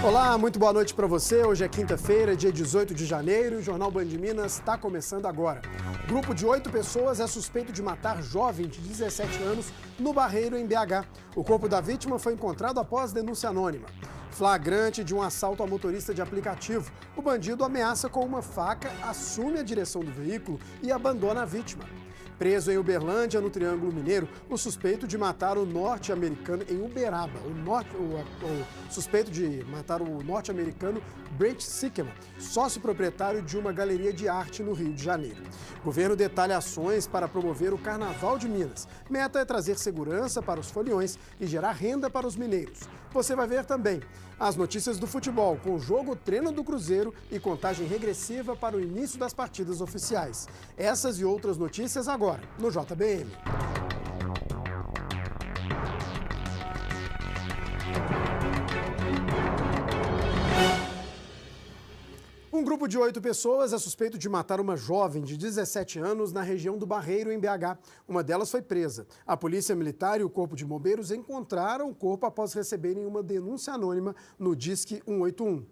Olá, muito boa noite para você. Hoje é quinta-feira, dia 18 de janeiro, e o Jornal Band Minas está começando agora. Grupo de 8 pessoas é suspeito de matar jovem de 17 anos no Barreiro, em BH. O corpo da vítima foi encontrado após denúncia anônima. Flagrante de um assalto a motorista de aplicativo. O bandido ameaça com uma faca, assume a direção do veículo e abandona a vítima. Preso em Uberlândia, no Triângulo Mineiro, o suspeito de matar o norte-americano em Uberaba. O suspeito de matar o norte-americano Brent Sickman, sócio proprietário de uma galeria de arte no Rio de Janeiro. O governo detalha ações para promover o Carnaval de Minas. Meta é trazer segurança para os foliões e gerar renda para os mineiros. Você vai ver também as notícias do futebol, com o jogo treino do Cruzeiro e contagem regressiva para o início das partidas oficiais. Essas e outras notícias agora, no JBM. Um grupo de 8 pessoas é suspeito de matar uma jovem de 17 anos na região do Barreiro, em BH. Uma delas foi presa. A Polícia Militar e o Corpo de Bombeiros encontraram o corpo após receberem uma denúncia anônima no Disque 181.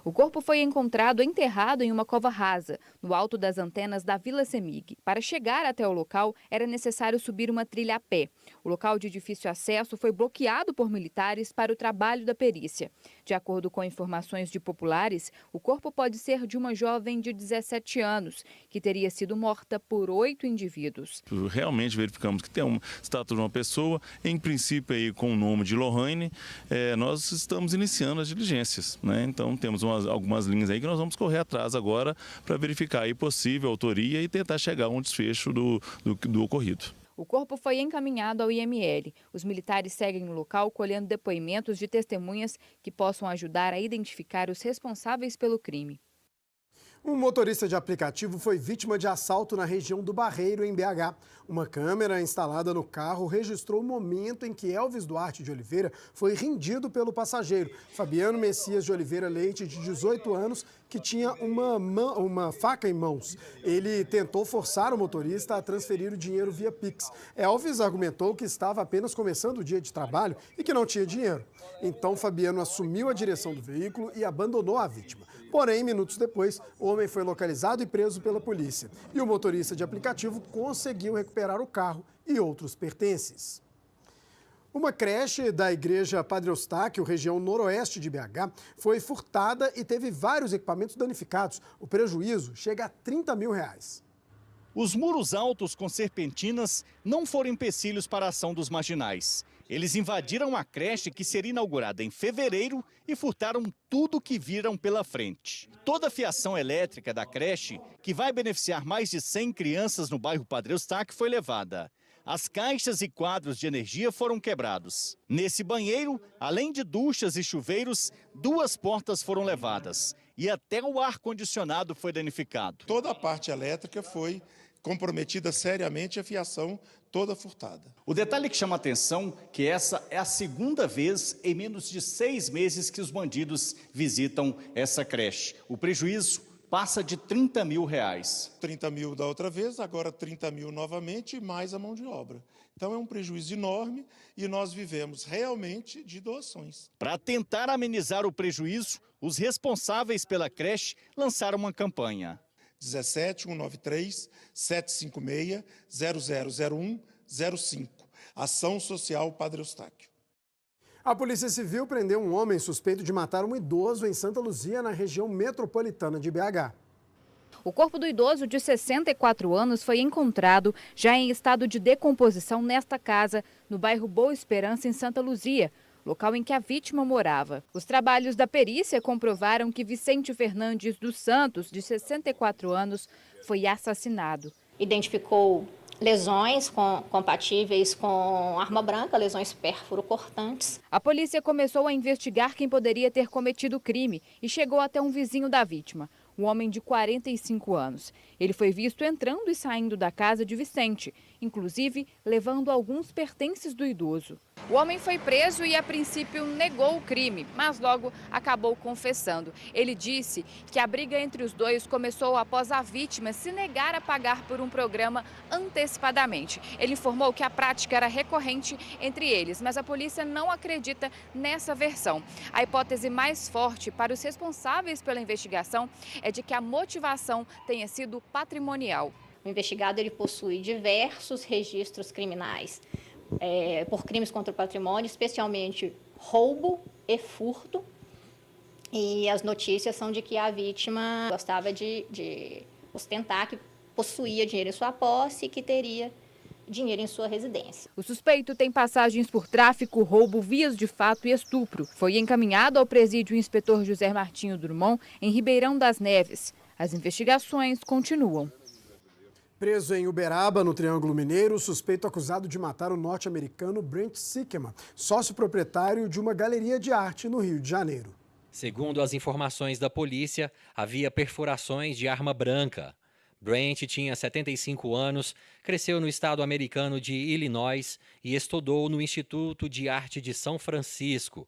O corpo foi encontrado enterrado em uma cova rasa, no alto das antenas da Vila Semig. Para chegar até o local, era necessário subir uma trilha a pé. O local de difícil acesso foi bloqueado por militares para o trabalho da perícia. De acordo com informações de populares, o corpo pode ser de uma jovem de 17 anos, que teria sido morta por 8 indivíduos. Realmente verificamos que tem uma estátua de uma pessoa, em princípio aí com o nome de Lohane. Nós estamos iniciando as diligências, né? Então temos algumas linhas aí que nós vamos correr atrás agora para verificar aí possível autoria e tentar chegar a um desfecho do ocorrido. O corpo foi encaminhado ao IML. Os militares seguem no local colhendo depoimentos de testemunhas que possam ajudar a identificar os responsáveis pelo crime. Um motorista de aplicativo foi vítima de assalto na região do Barreiro, em BH. Uma câmera instalada no carro registrou o momento em que Elvis Duarte de Oliveira foi rendido pelo passageiro, Fabiano Messias de Oliveira Leite, de 18 anos, que tinha uma faca em mãos. Ele tentou forçar o motorista a transferir o dinheiro via Pix. Elvis argumentou que estava apenas começando o dia de trabalho e que não tinha dinheiro. Então, Fabiano assumiu a direção do veículo e abandonou a vítima. Porém, minutos depois, o homem foi localizado e preso pela polícia. E o motorista de aplicativo conseguiu recuperar o carro e outros pertences. Uma creche da Igreja Padre Eustáquio, região noroeste de BH, foi furtada e teve vários equipamentos danificados. O prejuízo chega a R$30 mil. Os muros altos com serpentinas não foram empecilhos para a ação dos marginais. Eles invadiram a creche que seria inaugurada em fevereiro e furtaram tudo que viram pela frente. Toda a fiação elétrica da creche, que vai beneficiar mais de 100 crianças no bairro Padre Eustáquio, foi levada. As caixas e quadros de energia foram quebrados. Nesse banheiro, além de duchas e chuveiros, 2 portas foram levadas. E até o ar-condicionado foi danificado. Toda a parte elétrica foi comprometida seriamente, a fiação toda furtada. O detalhe que chama a atenção é que essa é a segunda vez em menos de 6 meses que os bandidos visitam essa creche. O prejuízo passa de R$30 mil. 30 mil da outra vez, agora 30 mil novamente, mais a mão de obra. Então é um prejuízo enorme e nós vivemos realmente de doações. Para tentar amenizar o prejuízo, os responsáveis pela creche lançaram uma campanha. 17 193 756 0001 05. Ação Social Padre Eustáquio. A Polícia Civil prendeu um homem suspeito de matar um idoso em Santa Luzia, na região metropolitana de BH. O corpo do idoso de 64 anos foi encontrado já em estado de decomposição nesta casa, no bairro Boa Esperança, em Santa Luzia, local em que a vítima morava. Os trabalhos da perícia comprovaram que Vicente Fernandes dos Santos, de 64 anos, foi assassinado. Identificou lesões compatíveis com arma branca, lesões pérfuro-cortantes. A polícia começou a investigar quem poderia ter cometido o crime e chegou até um vizinho da vítima, um homem de 45 anos. Ele foi visto entrando e saindo da casa de Vicente inclusive levando alguns pertences do idoso. O homem foi preso e, a princípio, negou o crime, mas logo acabou confessando. Ele disse que a briga entre os dois começou após a vítima se negar a pagar por um programa antecipadamente. Ele informou que a prática era recorrente entre eles, mas a polícia não acredita nessa versão. A hipótese mais forte para os responsáveis pela investigação é de que a motivação tenha sido patrimonial. O investigado ele possui diversos registros criminais por crimes contra o patrimônio, especialmente roubo e furto. E as notícias são de que a vítima gostava de ostentar que possuía dinheiro em sua posse e que teria dinheiro em sua residência. O suspeito tem passagens por tráfico, roubo, vias de fato e estupro. Foi encaminhado ao presídio inspetor José Martinho Drummond, em Ribeirão das Neves. As investigações continuam. Preso em Uberaba, no Triângulo Mineiro, o suspeito acusado de matar o norte-americano Brent Sickman, sócio proprietário de uma galeria de arte no Rio de Janeiro. Segundo as informações da polícia, havia perfurações de arma branca. Brent tinha 75 anos, cresceu no estado americano de Illinois e estudou no Instituto de Arte de São Francisco.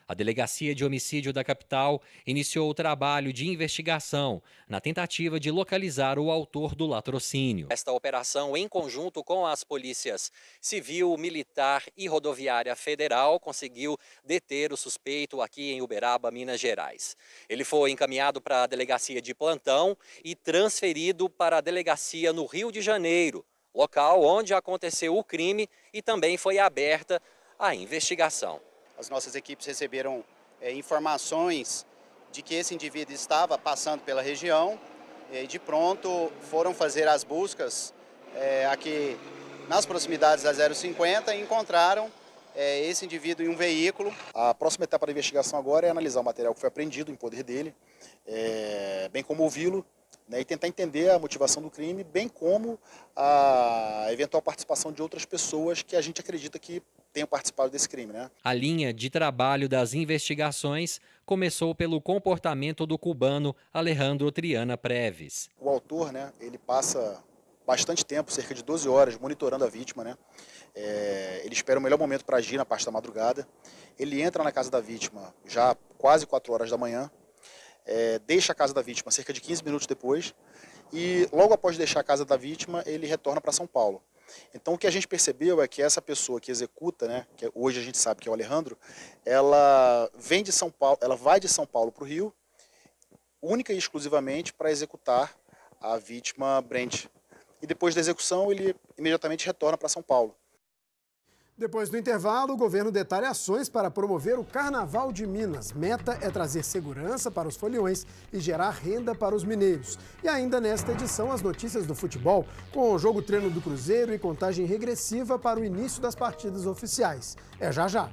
A Delegacia de Homicídio da capital iniciou o trabalho de investigação na tentativa de localizar o autor do latrocínio. Esta operação, em conjunto com as polícias civil, militar e rodoviária federal, conseguiu deter o suspeito aqui em Uberaba, Minas Gerais. Ele foi encaminhado para a Delegacia de Plantão e transferido para a Delegacia no Rio de Janeiro, local onde aconteceu o crime, e também foi aberta a investigação. As nossas equipes receberam informações de que esse indivíduo estava passando pela região e de pronto foram fazer as buscas aqui nas proximidades da 050 e encontraram esse indivíduo em um veículo. A próxima etapa da investigação agora é analisar o material que foi apreendido em poder dele, bem como ouvi-lo, e tentar entender a motivação do crime, bem como a eventual participação de outras pessoas que a gente acredita que tenham participado desse crime, né? A linha de trabalho das investigações começou pelo comportamento do cubano Alejandro Triana Preves. O autor, né, ele passa bastante tempo, cerca de 12 horas, monitorando a vítima, né? Ele espera o melhor momento para agir na parte da madrugada. Ele entra na casa da vítima já quase 4 horas da manhã, deixa a casa da vítima cerca de 15 minutos depois e logo após deixar a casa da vítima, ele retorna para São Paulo. Então o que a gente percebeu é que essa pessoa que executa, né, que hoje a gente sabe que é o Alejandro, ela vem de São Paulo, ela vai de São Paulo para o Rio, única e exclusivamente para executar a vítima Brent. E depois da execução ele imediatamente retorna para São Paulo. Depois do intervalo, o governo detalha ações para promover o Carnaval de Minas. Meta é trazer segurança para os foliões e gerar renda para os mineiros. E ainda nesta edição, as notícias do futebol, com o jogo treino do Cruzeiro e contagem regressiva para o início das partidas oficiais. É já já.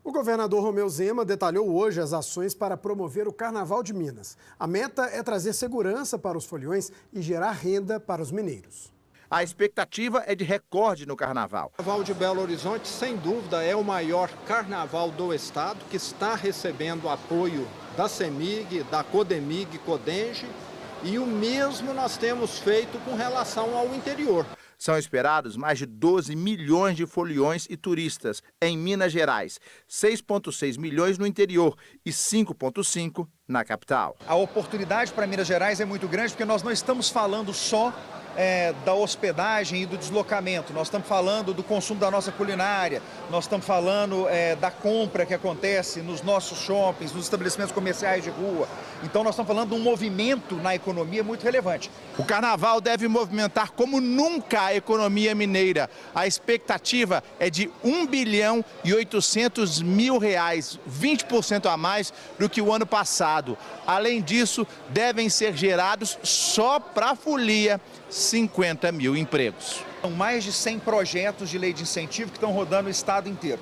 O governador Romeu Zema detalhou hoje as ações para promover o Carnaval de Minas. A meta é trazer segurança para os foliões e gerar renda para os mineiros. A expectativa é de recorde no carnaval. O Carnaval de Belo Horizonte, sem dúvida, é o maior carnaval do estado, que está recebendo apoio da CEMIG, da CODEMIG, CODENGE, e o mesmo nós temos feito com relação ao interior. São esperados mais de 12 milhões de foliões e turistas em Minas Gerais, 6,6 milhões no interior e 5,5 na capital. A oportunidade para Minas Gerais é muito grande porque nós não estamos falando só da hospedagem e do deslocamento, nós estamos falando do consumo da nossa culinária, nós estamos falando da compra que acontece nos nossos shoppings, nos estabelecimentos comerciais de rua. Então nós estamos falando de um movimento na economia muito relevante. O carnaval deve movimentar como nunca a economia mineira. A expectativa é de R$1 bilhão e 800 mil, 20% a mais do que o ano passado. Além disso, devem ser gerados só para a folia 50 mil empregos. São mais de 100 projetos de lei de incentivo que estão rodando o estado inteiro.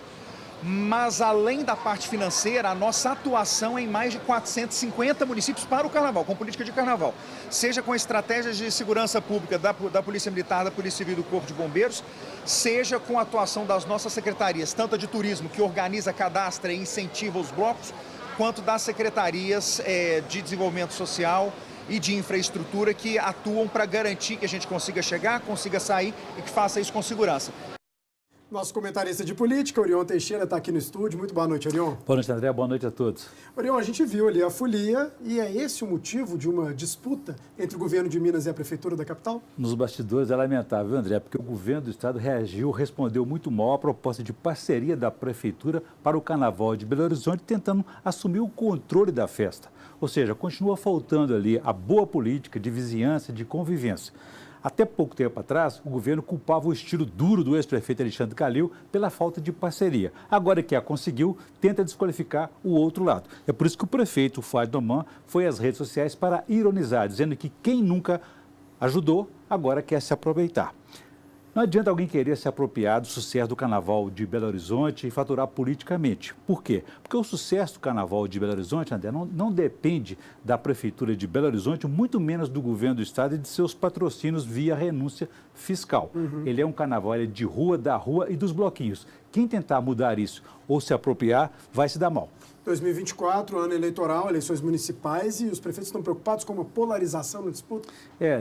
Mas, além da parte financeira, a nossa atuação é em mais de 450 municípios para o carnaval, com política de carnaval. Seja com estratégias de segurança pública da Polícia Militar, da Polícia Civil e do Corpo de Bombeiros, seja com a atuação das nossas secretarias, tanto a de turismo, que organiza, cadastra e incentiva os blocos, quanto das secretarias de desenvolvimento social e de infraestrutura que atuam para garantir que a gente consiga chegar, consiga sair e que faça isso com segurança. Nosso comentarista de política, Orion Teixeira, está aqui no estúdio. Muito boa noite, Orion. Boa noite, André. Boa noite a todos. Orion, a gente viu ali a folia e é esse o motivo de uma disputa entre o governo de Minas e a prefeitura da capital? Nos bastidores é lamentável, André, porque o governo do estado respondeu muito mal à proposta de parceria da prefeitura para o Carnaval de Belo Horizonte, tentando assumir o controle da festa. Ou seja, continua faltando ali a boa política de vizinhança, de convivência. Até pouco tempo atrás, o governo culpava o estilo duro do ex-prefeito Alexandre Calil pela falta de parceria. Agora que a conseguiu, tenta desqualificar o outro lado. É por isso que o prefeito Fábio Doman foi às redes sociais para ironizar, dizendo que quem nunca ajudou, agora quer se aproveitar. Não adianta alguém querer se apropriar do sucesso do Carnaval de Belo Horizonte e faturar politicamente. Por quê? Porque o sucesso do Carnaval de Belo Horizonte, André, não depende da Prefeitura de Belo Horizonte, muito menos do governo do estado e de seus patrocínios via renúncia fiscal. Ele é um carnaval de rua, da rua e dos bloquinhos. Quem tentar mudar isso ou se apropriar vai se dar mal. 2024, ano eleitoral, eleições municipais, e os prefeitos estão preocupados com uma polarização na disputa?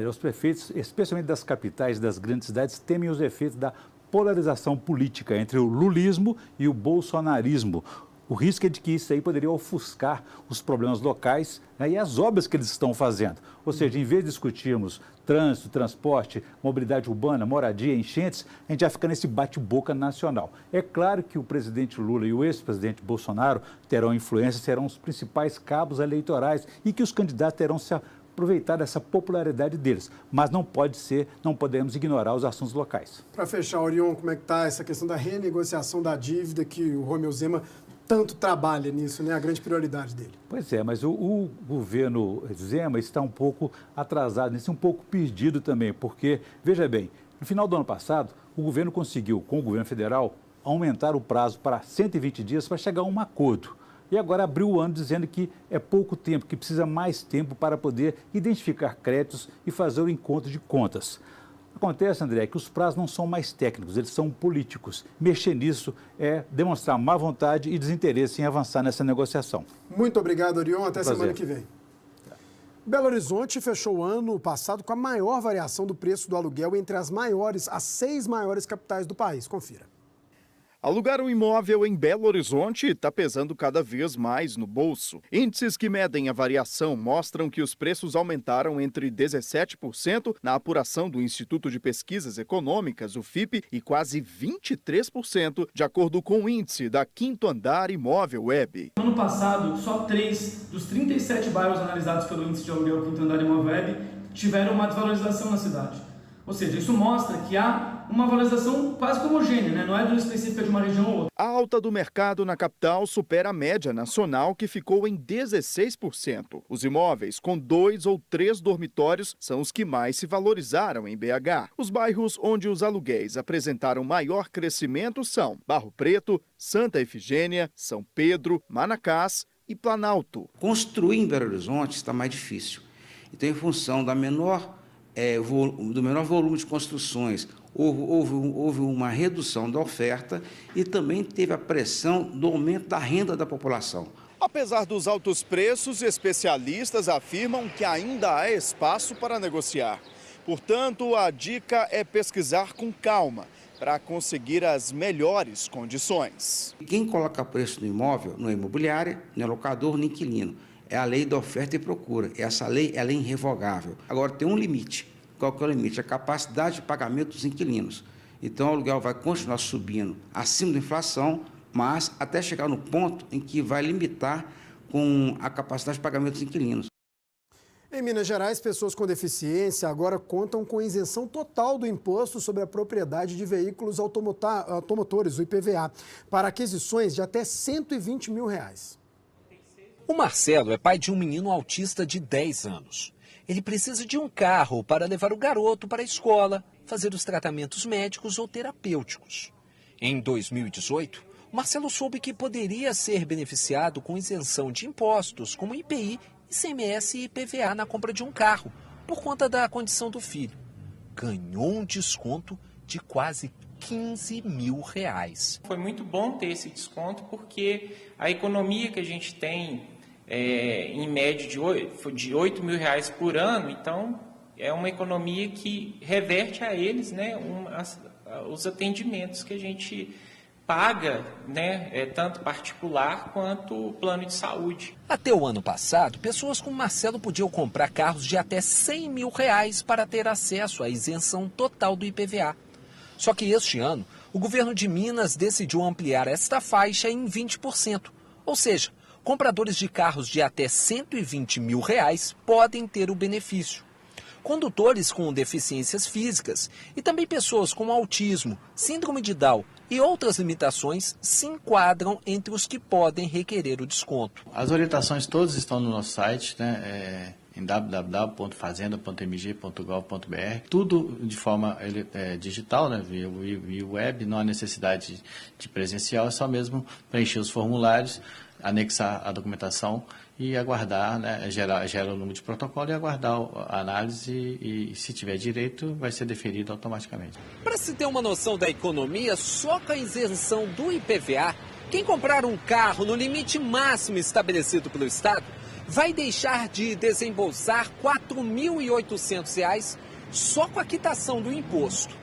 Os prefeitos, especialmente das capitais, das grandes cidades, temem os efeitos da polarização política entre o lulismo e o bolsonarismo. O risco é de que isso aí poderia ofuscar os problemas locais, né, e as obras que eles estão fazendo. Ou seja, em vez de discutirmos trânsito, transporte, mobilidade urbana, moradia, enchentes, a gente já fica nesse bate-boca nacional. É claro que o presidente Lula e o ex-presidente Bolsonaro terão influência, serão os principais cabos eleitorais e que os candidatos terão se aproveitar dessa popularidade deles. Mas não podemos ignorar os assuntos locais. Para fechar, Orion, como é que está essa questão da renegociação da dívida que o Romeu Zema tanto trabalha nisso, né? A grande prioridade dele. Pois é, mas o governo Zema está um pouco atrasado nisso, um pouco perdido também, porque, veja bem, no final do ano passado, o governo conseguiu, com o governo federal, aumentar o prazo para 120 dias para chegar a um acordo. E agora abriu o ano dizendo que é pouco tempo, que precisa mais tempo para poder identificar créditos e fazer o encontro de contas. Acontece, André, que os prazos não são mais técnicos, eles são políticos. Mexer nisso é demonstrar má vontade e desinteresse em avançar nessa negociação. Muito obrigado, Orion. Até semana que vem. Belo Horizonte fechou o ano passado com a maior variação do preço do aluguel entre as 6 maiores capitais do país. Confira. Alugar um imóvel em Belo Horizonte está pesando cada vez mais no bolso. Índices que medem a variação mostram que os preços aumentaram entre 17% na apuração do Instituto de Pesquisas Econômicas, o FIPE, e quase 23% de acordo com o índice da Quinto Andar Imóvel Web. No ano passado, só 3 dos 37 bairros analisados pelo índice de aluguel Quinto Andar Imóvel Web tiveram uma desvalorização na cidade. Ou seja, isso mostra que há uma valorização quase que homogênea, né? Não é do específica de uma região ou outra. A alta do mercado na capital supera a média nacional, que ficou em 16%. Os imóveis com 2 ou 3 dormitórios são os que mais se valorizaram em BH. Os bairros onde os aluguéis apresentaram maior crescimento são Barro Preto, Santa Efigênia, São Pedro, Manacás e Planalto. Construir em Belo Horizonte está mais difícil. Então, em função do menor volume de construções, houve uma redução da oferta e também teve a pressão do aumento da renda da população. Apesar dos altos preços, especialistas afirmam que ainda há espaço para negociar. Portanto, a dica é pesquisar com calma para conseguir as melhores condições. Quem coloca preço no imóvel não é imobiliária, não é locador, nem inquilino. É a lei da oferta e procura. Essa lei ela é irrevogável. Agora, tem um limite. Qual que é o limite? A capacidade de pagamento dos inquilinos. Então, o aluguel vai continuar subindo acima da inflação, mas até chegar no ponto em que vai limitar com a capacidade de pagamento dos inquilinos. Em Minas Gerais, pessoas com deficiência agora contam com isenção total do imposto sobre a propriedade de veículos automotores, o IPVA, para aquisições de até R$120 mil. O Marcelo é pai de um menino autista de 10 anos. Ele precisa de um carro para levar o garoto para a escola, fazer os tratamentos médicos ou terapêuticos. Em 2018, o Marcelo soube que poderia ser beneficiado com isenção de impostos como IPI, ICMS e IPVA na compra de um carro, por conta da condição do filho. Ganhou um desconto de quase R$15 mil. Foi muito bom ter esse desconto porque a economia que a gente tem em média de R$8 mil por ano, então é uma economia que reverte a eles, né, os atendimentos que a gente paga, né, tanto particular quanto plano de saúde. Até o ano passado, pessoas como Marcelo podiam comprar carros de até R$100 mil para ter acesso à isenção total do IPVA. Só que este ano, o governo de Minas decidiu ampliar esta faixa em 20%. Ou seja, compradores de carros de até R$120 mil podem ter o benefício. Condutores com deficiências físicas e também pessoas com autismo, síndrome de Down e outras limitações se enquadram entre os que podem requerer o desconto. As orientações todas estão no nosso site, né, em www.fazenda.mg.gov.br, tudo de forma digital, né, via web, não há necessidade de presencial, é só mesmo preencher os formulários, anexar a documentação e aguardar, né, gera o número de protocolo e aguardar a análise e se tiver direito, vai ser deferido automaticamente. Para se ter uma noção da economia, só com a isenção do IPVA, quem comprar um carro no limite máximo estabelecido pelo Estado vai deixar de desembolsar R$4.800 só com a quitação do imposto.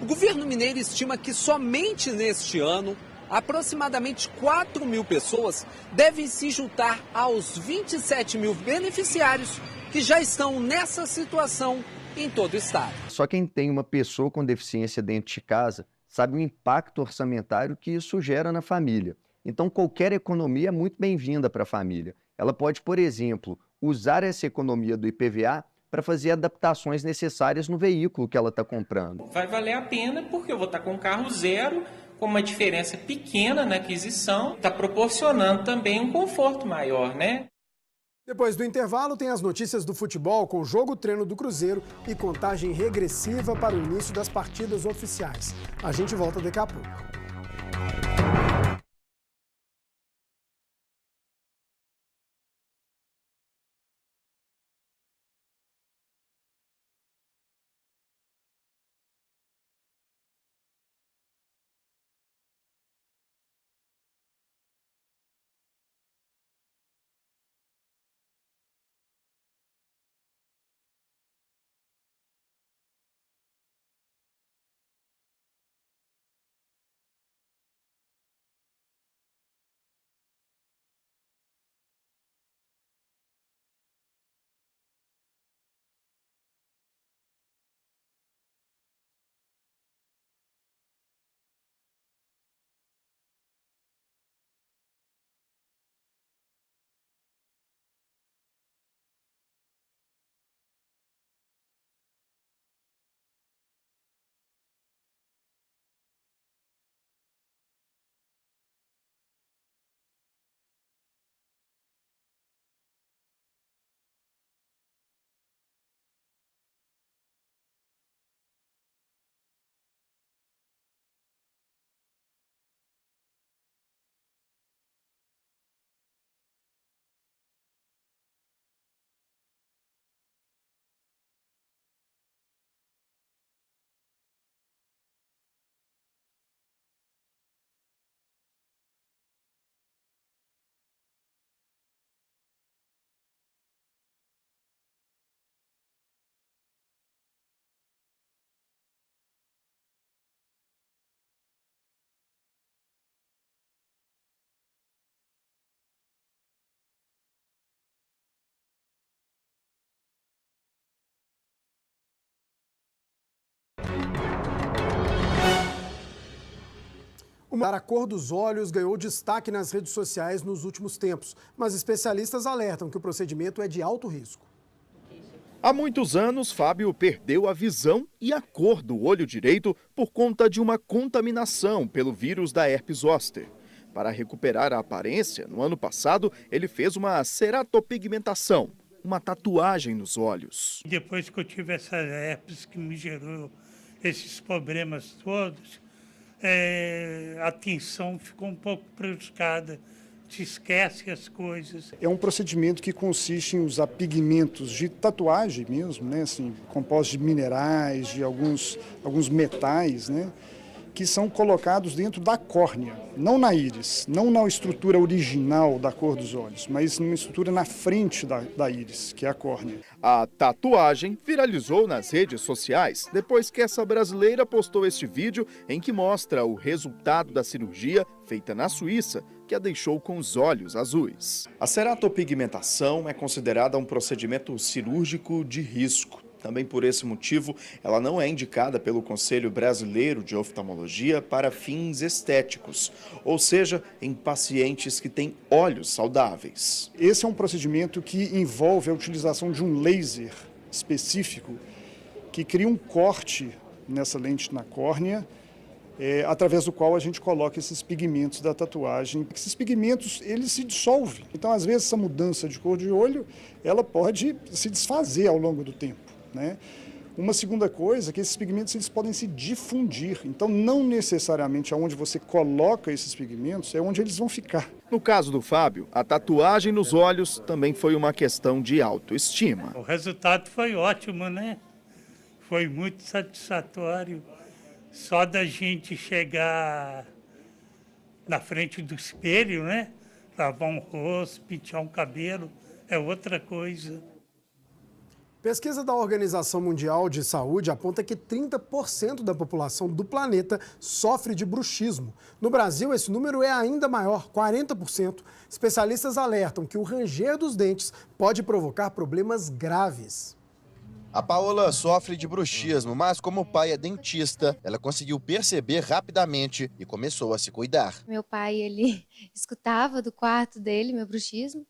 O governo mineiro estima que somente neste ano, aproximadamente 4 mil pessoas devem se juntar aos 27 mil beneficiários que já estão nessa situação em todo o estado. Só quem tem uma pessoa com deficiência dentro de casa sabe o impacto orçamentário que isso gera na família. Então, qualquer economia é muito bem-vinda para a família. Ela pode, por exemplo, usar essa economia do IPVA para fazer adaptações necessárias no veículo que ela está comprando. Vai valer a pena porque eu vou estar com um carro zero, com uma diferença pequena na aquisição, está proporcionando também um conforto maior, né? Depois do intervalo, tem as notícias do futebol com jogo treino do Cruzeiro e contagem regressiva para o início das partidas oficiais. A gente volta daqui a pouco. A cor dos olhos ganhou destaque nas redes sociais nos últimos tempos, mas especialistas alertam que o procedimento é de alto risco. Há muitos anos, Fábio perdeu a visão e a cor do olho direito por conta de uma contaminação pelo vírus da herpes zoster. Para recuperar a aparência, no ano passado, ele fez uma ceratopigmentação, uma tatuagem nos olhos. Depois que eu tive essa herpes que me gerou esses problemas todos, a atenção ficou um pouco prejudicada. Se esquece as coisas. É um procedimento que consiste em usar pigmentos de tatuagem mesmo, né? Assim, compostos de minerais, de alguns metais, né? Que são colocados dentro da córnea, não na íris, não na estrutura original da cor dos olhos, mas numa estrutura na frente da íris, que é a córnea. A tatuagem viralizou nas redes sociais depois que essa brasileira postou este vídeo em que mostra o resultado da cirurgia feita na Suíça, que a deixou com os olhos azuis. A ceratopigmentação é considerada um procedimento cirúrgico de risco. Também por esse motivo, ela não é indicada pelo Conselho Brasileiro de Oftalmologia para fins estéticos, ou seja, em pacientes que têm olhos saudáveis. Esse é um procedimento que envolve a utilização de um laser específico que cria um corte nessa lente na córnea, através do qual a gente coloca esses pigmentos da tatuagem. Esses pigmentos, eles se dissolvem. Então, às vezes, essa mudança de cor de olho, ela pode se desfazer ao longo do tempo, né? Uma segunda coisa é que esses pigmentos eles podem se difundir. Então, não necessariamente aonde você coloca esses pigmentos é onde eles vão ficar. No caso do Fábio, a tatuagem nos olhos também foi uma questão de autoestima. O resultado foi ótimo, né? Foi muito satisfatório. Só da gente chegar na frente do espelho, né? Lavar um rosto, pentear um cabelo, é outra coisa. Pesquisa da Organização Mundial de Saúde aponta que 30% da população do planeta sofre de bruxismo. No Brasil, esse número é ainda maior, 40%. Especialistas alertam que o ranger dos dentes pode provocar problemas graves. A Paola sofre de bruxismo, mas como o pai é dentista, ela conseguiu perceber rapidamente e começou a se cuidar. Meu pai, ele escutava do quarto dele meu bruxismo.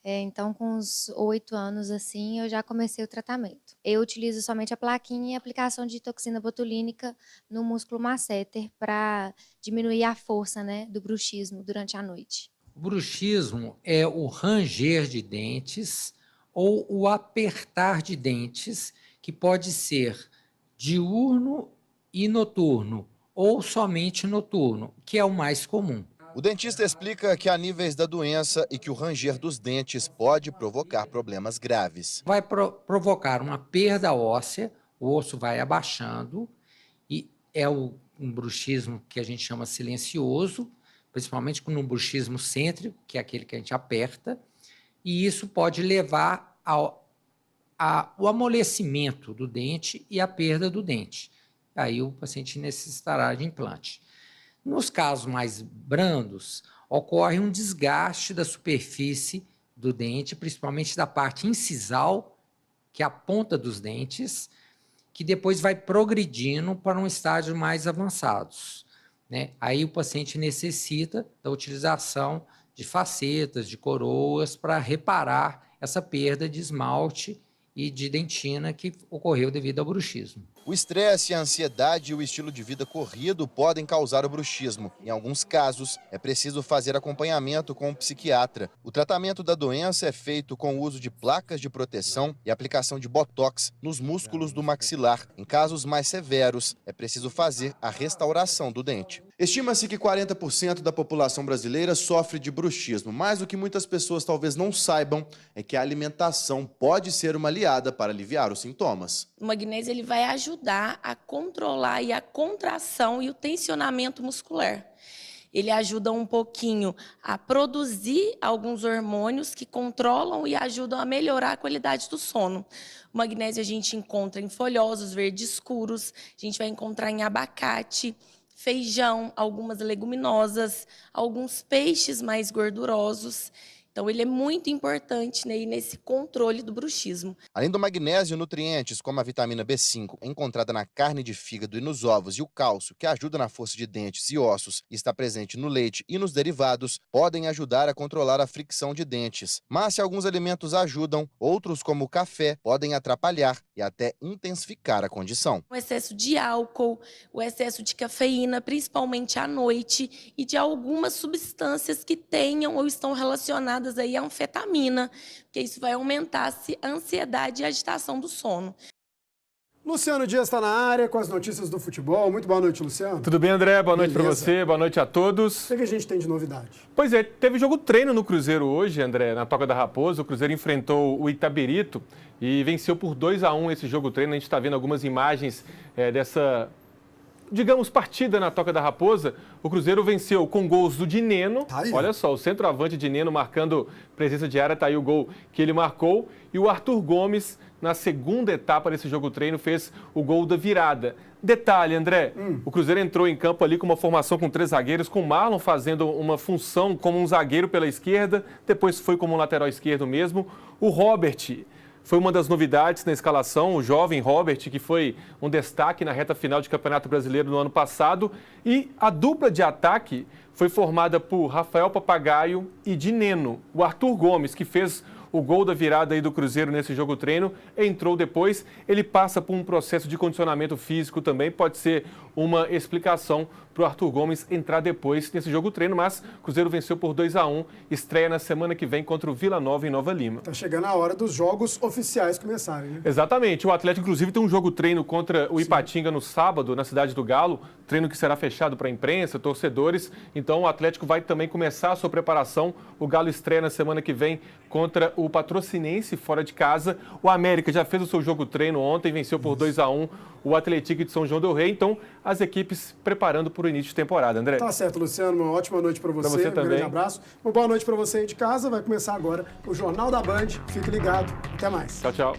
Então, com uns 8 anos, assim, eu já comecei o tratamento. Eu utilizo somente a plaquinha e a aplicação de toxina botulínica no músculo masseter para diminuir a força, né, do bruxismo durante a noite. O bruxismo é o ranger de dentes ou o apertar de dentes, que pode ser diurno e noturno, ou somente noturno, que é o mais comum. O dentista explica que há níveis da doença e que o ranger dos dentes pode provocar problemas graves. Vai provocar uma perda óssea, o osso vai abaixando, e é um bruxismo que a gente chama silencioso, principalmente no bruxismo cêntrico, que é aquele que a gente aperta, e isso pode levar ao amolecimento do dente e à perda do dente. Aí o paciente necessitará de implante. Nos casos mais brandos, ocorre um desgaste da superfície do dente, principalmente da parte incisal, que é a ponta dos dentes, que depois vai progredindo para um estágio mais avançados, né? Aí o paciente necessita da utilização de facetas, de coroas, para reparar essa perda de esmalte e de dentina que ocorreu devido ao bruxismo. O estresse, a ansiedade e o estilo de vida corrido podem causar o bruxismo. Em alguns casos, é preciso fazer acompanhamento com um psiquiatra. O tratamento da doença é feito com o uso de placas de proteção e aplicação de botox nos músculos do maxilar. Em casos mais severos, é preciso fazer a restauração do dente. Estima-se que 40% da população brasileira sofre de bruxismo, mas o que muitas pessoas talvez não saibam é que a alimentação pode ser uma aliada para aliviar os sintomas. O magnésio ele vai ajudar a controlar a contração e o tensionamento muscular. Ele ajuda um pouquinho a produzir alguns hormônios que controlam e ajudam a melhorar a qualidade do sono. O magnésio a gente encontra em folhosos verdes escuros, a gente vai encontrar em abacate, feijão, algumas leguminosas, alguns peixes mais gordurosos. Então, ele é muito importante, né, nesse controle do bruxismo. Além do magnésio, nutrientes como a vitamina B5, encontrada na carne de fígado e nos ovos, e o cálcio, que ajuda na força de dentes e ossos e está presente no leite e nos derivados, podem ajudar a controlar a fricção de dentes. Mas se alguns alimentos ajudam, outros, como o café, podem atrapalhar e até intensificar a condição. O excesso de álcool, o excesso de cafeína, principalmente à noite, e de algumas substâncias que tenham ou estão relacionadas aí à anfetamina, porque isso vai aumentar a ansiedade e a agitação do sono. Luciano Dias está na área com as notícias do futebol. Muito boa noite, Luciano. Tudo bem, André? Boa noite para você, boa noite a todos. O que a gente tem de novidade? Pois é, teve jogo treino no Cruzeiro hoje, André, na Toca da Raposa. O Cruzeiro enfrentou o Itabirito e venceu por 2-1 esse jogo treino. A gente está vendo algumas imagens dessa, digamos, partida na Toca da Raposa. O Cruzeiro venceu com gols do Dineno. Olha só, o centroavante Dineno marcando presença de área, está aí o gol que ele marcou. E o Arthur Gomes, na segunda etapa desse jogo treino, fez o gol da virada. Detalhe, André, o Cruzeiro entrou em campo ali com uma formação com 3 zagueiros, com o Marlon fazendo uma função como um zagueiro pela esquerda, depois foi como um lateral esquerdo mesmo. O Robert foi uma das novidades na escalação, o jovem Robert, que foi um destaque na reta final de Campeonato Brasileiro no ano passado. E a dupla de ataque foi formada por Rafael Papagaio e Dineno. O Arthur Gomes, que fez o gol da virada aí do Cruzeiro nesse jogo treino, entrou depois. Ele passa por um processo de condicionamento físico também, pode ser uma explicação para o Arthur Gomes entrar depois nesse jogo treino, mas o Cruzeiro venceu por 2-1, estreia na semana que vem contra o Vila Nova em Nova Lima. Tá chegando a hora dos jogos oficiais começarem, né? Exatamente, o Atlético inclusive tem um jogo treino contra o Ipatinga no sábado, na Cidade do Galo, treino que será fechado para a imprensa, torcedores, então o Atlético vai também começar a sua preparação. O Galo estreia na semana que vem contra o Patrocinense fora de casa. O América já fez o seu jogo treino ontem, venceu por 2-1 o Atlético de São João del Rei, então as equipes preparando para o início de temporada, André. Tá certo, Luciano, uma ótima noite para você, também. Um grande abraço, uma boa noite para você aí de casa. Vai começar agora o Jornal da Band, fique ligado, até mais. Tchau, tchau.